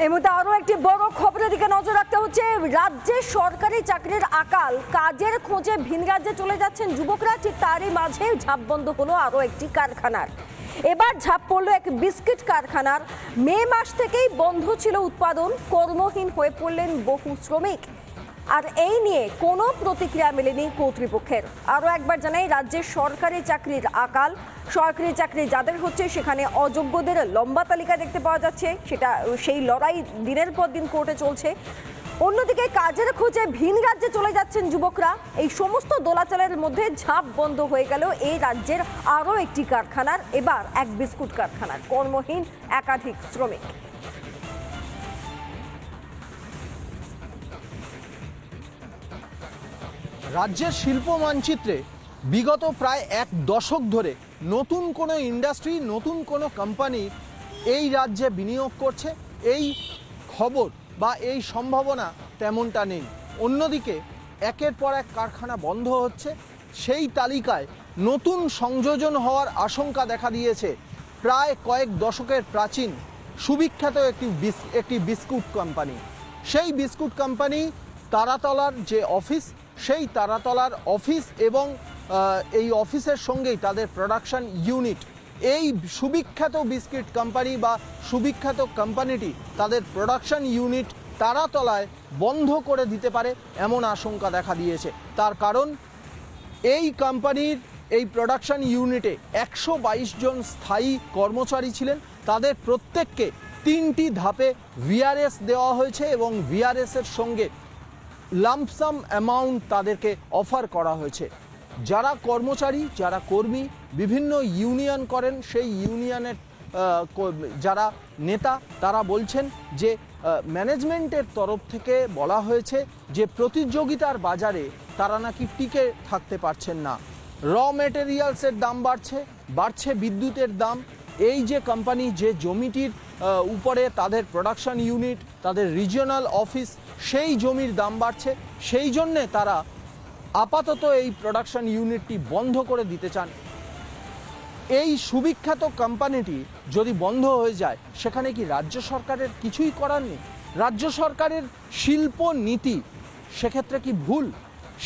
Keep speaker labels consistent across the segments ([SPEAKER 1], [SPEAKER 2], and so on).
[SPEAKER 1] এই মুহূর্তে আরো একটি বড় খবরের দিকে নজর রাখতে হচ্ছে। রাজ্যে সরকারি চাকরির আকাল, কাজের খোঁজে ভিন রাজ্যে চলে যাচ্ছেন যুবকরা, ঠিক তারই মাঝে ঝাঁপ বন্ধ হলো আরো একটি কারখানার। এবার ঝাঁপ পড়লো এক বিস্কিট কারখানার। মে মাস থেকেই বন্ধ ছিল উৎপাদন, কর্মহীন হয়ে পড়লেন বহু শ্রমিক। আর এই নিয়ে কোনো প্রতিক্রিয়া মেলেনি কর্তৃপক্ষের। আরও একবার জানাই, রাজ্যের সরকারি চাকরির আকাল, সরকারি চাকরি যাদের হচ্ছে সেখানে অযোগ্যদের লম্বা তালিকা দেখতে পাওয়া যাচ্ছে। সেই লড়াই দিনের পর দিন কোর্টে চলছে। অন্যদিকে কাজের খোঁজে ভিন রাজ্যে চলে যাচ্ছেন যুবকরা। এই সমস্ত দোলাচলের মধ্যে ঝাঁপ বন্ধ হয়ে গেল এই রাজ্যের আরও একটি কারখানার, এবার এক বিস্কুট কারখানার। কর্মহীন একাধিক শ্রমিক।
[SPEAKER 2] রাজ্যের শিল্প মানচিত্রে বিগত প্রায় এক দশক ধরে নতুন কোনো ইন্ডাস্ট্রি, নতুন কোনো কোম্পানি এই রাজ্যে বিনিয়োগ করছে, এই খবর বা এই সম্ভাবনা তেমনটা নেই। অন্যদিকে একের পর এক কারখানা বন্ধ হচ্ছে। সেই তালিকায় নতুন সংযোজন হওয়ার আশঙ্কা দেখা দিয়েছে প্রায় কয়েক দশকের প্রাচীন সুবিখ্যাত একটি বিস্কুট কোম্পানি। সেই বিস্কুট কোম্পানি তারাতলার যে অফিস, সেই তারাতলার অফিস এবং এই অফিসের সঙ্গেই তাদের প্রোডাকশন ইউনিট। এই সুবিখ্যাত বিস্কিট কোম্পানি বা সুবিখ্যাত কোম্পানিটি তাদের প্রোডাকশন ইউনিট তারাতলায় বন্ধ করে দিতে পারে এমন আশঙ্কা দেখা দিয়েছে। তার কারণ এই কোম্পানির এই প্রোডাকশন ইউনিটে 122 জন স্থায়ী কর্মচারী ছিলেন। তাদের প্রত্যেককে 3টি ধাপে ভিআরএস দেওয়া হয়েছে এবং ভিআরএসের সঙ্গে লাম্পসাম অ্যামাউন্ট তাদেরকে অফার করা হয়েছে। যারা কর্মচারী, যারা কর্মী বিভিন্ন ইউনিয়ন করেন, সেই ইউনিয়নের যারা নেতা তারা বলছেন যে ম্যানেজমেন্টের তরফ থেকে বলা হয়েছে যে প্রতিযোগিতার বাজারে তারা নাকি টিকে থাকতে পারছেন না। র মেটেরিয়ালসের দাম বাড়ছে বিদ্যুতের দাম। এই যে কোম্পানি যে জমিটির উপরে তাদের প্রোডাকশন ইউনিট, তাদের রিজিওনাল অফিস, সেই জমির দাম বাড়ছে। সেই জন্যে তারা আপাতত এই প্রোডাকশন ইউনিটটি বন্ধ করে দিতে চান। এই সুবিখ্যাত কোম্পানিটি যদি বন্ধ হয়ে যায়, সেখানে কি রাজ্য সরকারের কিছুই করার নেই? রাজ্য সরকারের শিল্প নীতি সেক্ষেত্রে কি ভুল?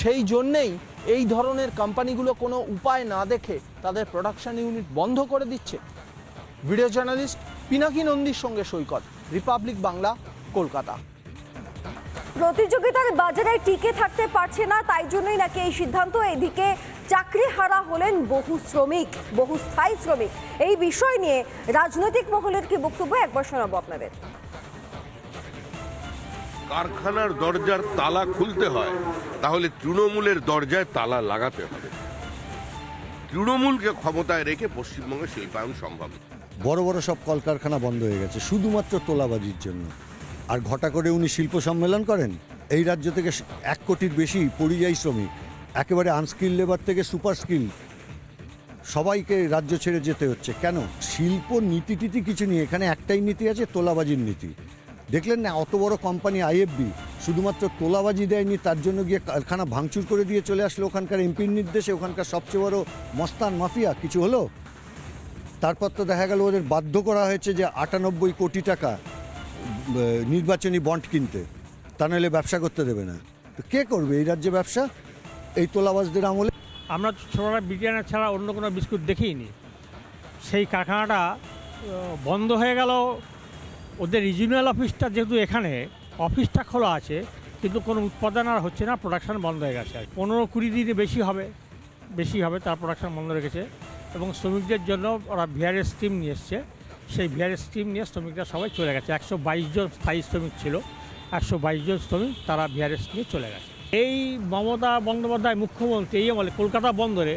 [SPEAKER 2] সেই জন্যেই এই ধরনের কোম্পানিগুলো কোনো উপায় না দেখে তাদের প্রোডাকশন ইউনিট বন্ধ করে দিচ্ছে। ভিডিও জার্নালিস্ট পিনাকি নন্দীর সঙ্গে সৈকত, রিপাবলিক বাংলা, কলকাতা।
[SPEAKER 1] প্রতিযোগিতার বাজারে টিকে থাকতে পারছে না, তাই জন্যই নাকি এই সিদ্ধান্ত। এদিকে চাকরি হারা হলেন বহু শ্রমিক, বহু স্থায়ী শ্রমিক। এই বিষয় নিয়ে রাজনৈতিক মহলের কি বক্তব্য, একবার শোনাবো আপনাদের।
[SPEAKER 3] কারখানার দরজার তালা খুলতে হয়, তাহলে তৃণমূলের দরজায় তালা লাগাতে হবে। তৃণমূলকে ক্ষমতায় রেখে পশ্চিমবঙ্গে শিল্পায়ন সম্ভব।
[SPEAKER 4] বড় বড় সব কলকারখানা বন্ধ হয়ে গেছে শুধুমাত্র তোলাবাজির জন্য। আর ঘটা করে উনি শিল্প সম্মেলন করেন। এই রাজ্য থেকে 1 কোটির বেশি পরিযায়ী শ্রমিক, একেবারে আনস্কিল লেবার থেকে সুপার স্কিল, সবাইকে রাজ্য ছেড়ে যেতে হচ্ছে। কেন? শিল্প নীতি টিতি কিছু নেই, এখানে একটাই নীতি আছে, তোলাবাজির নীতি। দেখলেন না, অত বড় কোম্পানি আইএফবি শুধুমাত্র তোলাবাজি দেয়নি, তার জন্য গিয়ে কারখানা ভাঙচুর করে দিয়ে চলে আসলো ওখানকার এমপির নির্দেশে। ওখানকার সবচেয়ে বড় মস্তান মাফিয়া কিছু হলো? তারপর তো দেখা গেল ওদের বাধ্য করা হয়েছে যে 98 কোটি টাকা নির্বাচনী বন্ড কিনতে, তা নাহলে ব্যবসা করতে দেবে না। তো কে করবে এই রাজ্যে ব্যবসা এই তোলাবাজদের আমলে?
[SPEAKER 5] আমরা ছোটরা ব্রিটানিয়া ছাড়া অন্য কোনো বিস্কুট দেখিনি। সেই কারখানাটা বন্ধ হয়ে গেল। ওদের রিজিওনাল অফিসটা যেহেতু এখানে, অফিসটা খোলা আছে কিন্তু কোনো উৎপাদন আর হচ্ছে না, প্রোডাকশান বন্ধ হয়ে গেছে। 15-20 দিনে বেশি হবে তার প্রোডাকশান বন্ধ রেখেছে। এবং শ্রমিকদের জন্য ওরা ভিআরএস স্কিম নিয়ে এসছে। সেই ভিআরএস স্কিম নিয়ে শ্রমিকরা সবাই চলে গেছে। 122 জন স্থায়ী শ্রমিক ছিল, 122 জন শ্রমিক তারা ভিআরএস নিয়ে চলে গেছে। এই মমতা বন্দ্যোপাধ্যায় মুখ্যমন্ত্রী এই বলে কলকাতা বন্দরে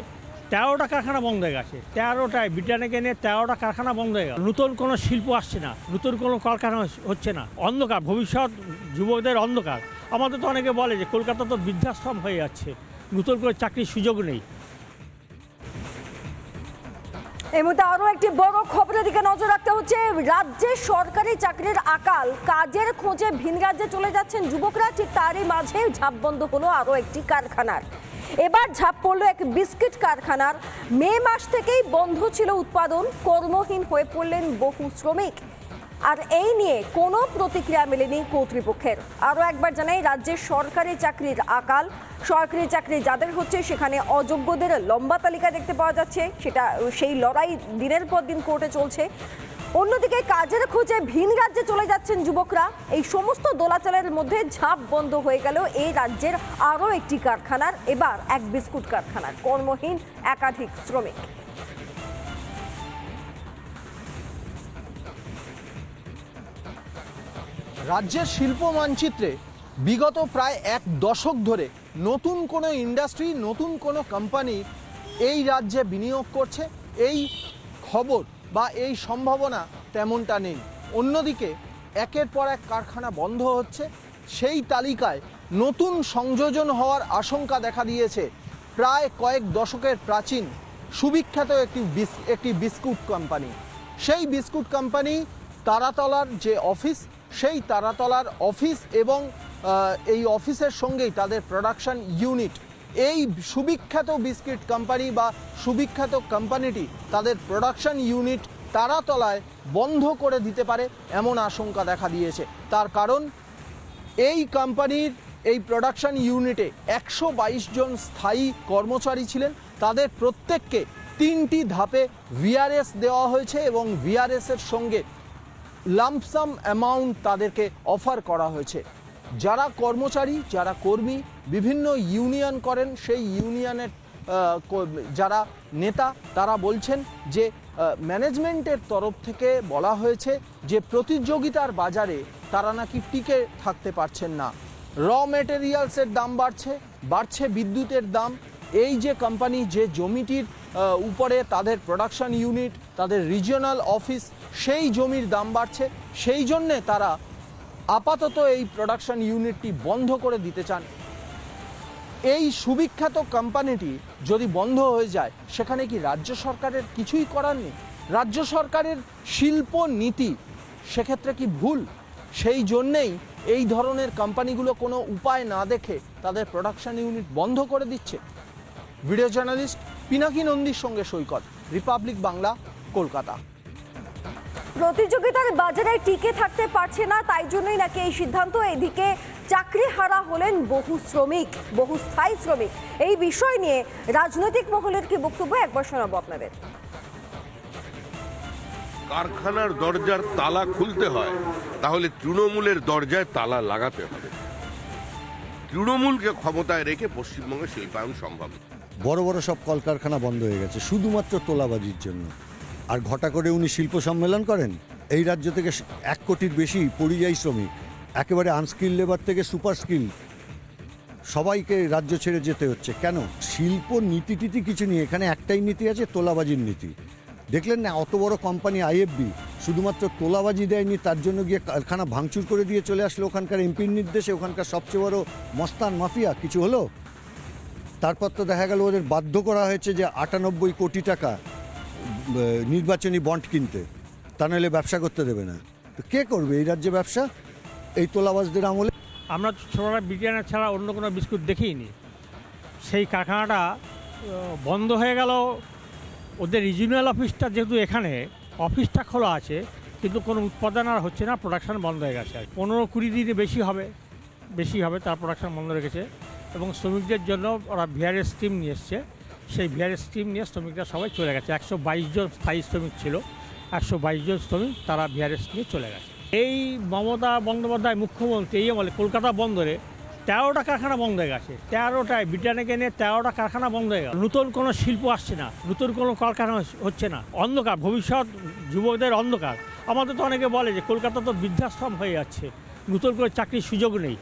[SPEAKER 5] 13টা কারখানা বন্ধ হয়ে গেছে। 13টায় ব্রিটানিয়াকে নিয়ে 13টা কারখানা বন্ধ হয়ে গেল। নতুন কোনো শিল্প আসছে না, নতুন কোনো কলকারখানা হচ্ছে না। অন্ধকার, ভবিষ্যৎ যুবকদের অন্ধকার। আমাদের তো অনেকে বলে যে কলকাতা তো বৃদ্ধাশ্রম হয়ে যাচ্ছে, নতুন করে চাকরির সুযোগ নেই।
[SPEAKER 1] এই মুহূর্তে আরো একটি বড় খবরের দিকে নজর রাখতে হচ্ছে। রাজ্যে সরকারি চাকরির আকাল, কাজের খোঁজে ভিন রাজ্যে চলে যাচ্ছেন যুবকরা, ঠিক তারই মাঝে ঝাঁপ বন্ধ হলো আরো একটি কারখানার। এবার ঝাঁপ পড়লো এক বিস্কিট কারখানার। মে মাস থেকেই বন্ধ ছিল উৎপাদন, কর্মহীন হয়ে পড়লেন বহু শ্রমিক। আর এই নিয়ে কোনো প্রতিক্রিয়া মেলেনি কর্তৃপক্ষের। আরও একবার জানাই, রাজ্যের সরকারি চাকরির আকাল, সরকারি চাকরি যাদের হচ্ছে সেখানে অযোগ্যদের লম্বা তালিকা দেখতে পাওয়া যাচ্ছে, সেই লড়াই দিনের পর দিন কোর্টে চলছে। অন্যদিকে কাজের খোঁজে ভিন রাজ্যে চলে যাচ্ছেন যুবকরা। এই সমস্ত দোলাচলের মধ্যে ঝাঁপ বন্ধ হয়ে গেল এই রাজ্যের আরও একটি কারখানার, এবার এক বিস্কুট কারখানার কর্মহীন একাধিক শ্রমিক।
[SPEAKER 2] রাজ্যের শিল্প মানচিত্রে বিগত প্রায় এক দশক ধরে নতুন কোনো ইন্ডাস্ট্রি, নতুন কোনো কোম্পানি এই রাজ্যে বিনিয়োগ করছে, এই খবর বা এই সম্ভাবনা তেমনটা নেই। অন্যদিকে একের পর এক কারখানা বন্ধ হচ্ছে, সেই তালিকায় নতুন সংযোজন হওয়ার আশঙ্কা দেখা দিয়েছে প্রায় কয়েক দশকের প্রাচীন সুবিখ্যাত একটি বিস্কুট কোম্পানি। সেই বিস্কুট কোম্পানি তারাতলার যে অফিস, সেই তারাতলার অফিস এবং এই অফিসের সঙ্গেই তাদের প্রোডাকশন ইউনিট, এই সুবিখ্যাত বিস্কিট কোম্পানি বা সুবিখ্যাত কোম্পানিটি তাদের প্রোডাকশন ইউনিট তারাতলায় বন্ধ করে দিতে পারে এমন আশঙ্কা দেখা দিয়েছে। তার কারণ এই কোম্পানির এই প্রোডাকশন ইউনিটে 122 জন স্থায়ী কর্মচারী ছিলেন। তাদের প্রত্যেককে 3টি ধাপে ভিআরএস দেওয়া হয়েছে এবং ভিআরএসের সঙ্গে লাম্পসাম অ্যামাউন্ট তাদেরকে অফার করা হয়েছে। যারা কর্মচারী, যারা কর্মী বিভিন্ন ইউনিয়ন করেন, সেই ইউনিয়নের যারা নেতা তারা বলছেন যে ম্যানেজমেন্টের তরফ থেকে বলা হয়েছে যে প্রতিযোগিতার বাজারে তারা নাকি টিকে থাকতে পারছেন না। র মেটেরিয়ালসের দাম বাড়ছে বিদ্যুতের দাম। এই যে কোম্পানি, যে জমিটির উপরে তাদের প্রোডাকশন ইউনিট, তাদের রিজিওনাল অফিস, সেই জমির দাম বাড়ছে। সেই জন্যে তারা আপাতত এই প্রোডাকশন ইউনিটটি বন্ধ করে দিতে চান। এই সুবিখ্যাত কোম্পানিটি যদি বন্ধ হয়ে যায়, সেখানে কি রাজ্য সরকারের কিছুই করার নেই? রাজ্য সরকারের শিল্প নীতি সেক্ষেত্রে কি ভুল? সেই জন্যেই এই ধরনের কোম্পানিগুলো কোনো উপায় না দেখে তাদের প্রোডাকশন ইউনিট বন্ধ করে দিচ্ছে। ভিডিও জার্নালিস্ট পিনাকি নন্দীর সঙ্গে সৈকত, রিপাবলিক বাংলা, কলকাতা।
[SPEAKER 1] প্রতিযোগিতার বাজারে টিকে থাকতে পারছে না, তাই জন্যই নাকি এই সিদ্ধান্ত। এদিকে চাকরি হারা হলেন বহু শ্রমিক, বহু স্থায়ী শ্রমিক। এই বিষয় নিয়ে রাজনৈতিক মহলের কি বক্তব্য, একবার শোনাবো আপনাদের।
[SPEAKER 3] কারখানার দরজার তালা খুলতে হয়, তাহলে তৃণমূলের দরজায় তালা লাগাতে হবে। তৃণমূলকে ক্ষমতায় রেখে পশ্চিমবঙ্গে শিল্পায়ন সম্ভব।
[SPEAKER 4] বড় বড় সব কলকারখানা বন্ধ হয়ে গেছে শুধুমাত্র তোলাবাজির জন্য। আর ঘটা করে উনি শিল্প সম্মেলন করেন। এই রাজ্য থেকে 1 কোটির বেশি পরিযায়ী শ্রমিক, একেবারে আনস্কিল লেবার থেকে সুপার স্কিল, সবাইকে রাজ্য ছেড়ে যেতে হচ্ছে। কেন? শিল্প নীতি টিতি কিছু নেই, এখানে একটাই নীতি আছে, তোলাবাজির নীতি। দেখলেন না, অত বড় কোম্পানি আইএফবি শুধুমাত্র তোলাবাজি দেয়নি, তার জন্য গিয়ে কারখানা ভাঙচুর করে দিয়ে চলে আসলো ওখানকার এমপির নির্দেশে। ওখানকার সবচেয়ে বড় মস্তান মাফিয়া কিছু হলো? তারপর তো দেখা গেল ওদের বাধ্য করা হয়েছে যে 98 কোটি টাকা নির্বাচনী বন্ড কিনতে, তা নাহলে ব্যবসা করতে দেবে না। তো কে করবে এই রাজ্যে ব্যবসা এই তোলাবাজদের আমলে?
[SPEAKER 5] আমরা ছোটরা ব্রিটানিয়া ছাড়া অন্য কোনো বিস্কুট দেখিনি। সেই কারখানাটা বন্ধ হয়ে গেল। ওদের রিজিওনাল অফিসটা যেহেতু এখানে অফিসটা খোলা আছে, কিন্তু কোনো উৎপাদন আর হচ্ছে না, প্রোডাকশান বন্ধ হয়ে গেছে। 15-20 দিনে বেশি হবে তার প্রোডাকশান বন্ধ রেখেছে। এবং শ্রমিকদের জন্য ওরা ভিআরএস স্কিম নিয়ে এসছে। সেই ভিআরএস স্কিম নিয়ে শ্রমিকরা সবাই চলে গেছে। 122 জন স্থায়ী শ্রমিক ছিল, 122 জন শ্রমিক তারা ভিআরএস নিয়ে চলে গেছে। এই মমতা বন্দ্যোপাধ্যায় মুখ্যমন্ত্রী এই বলে কলকাতা বন্দরে 13টা কারখানা বন্ধ হয়ে গেছে। 13টায় ব্রিটানিয়াকে নিয়ে 13টা কারখানা বন্ধ হয়ে গেল। নতুন কোনো শিল্প আসছে না, নতুন কোনো কারখানা হচ্ছে না। অন্ধকার, ভবিষ্যৎ যুবকদের অন্ধকার। আমাদের তো অনেকে বলে যে কলকাতা তো বৃদ্ধাশ্রম হয়ে যাচ্ছে, নতুন করে চাকরির সুযোগ নেই।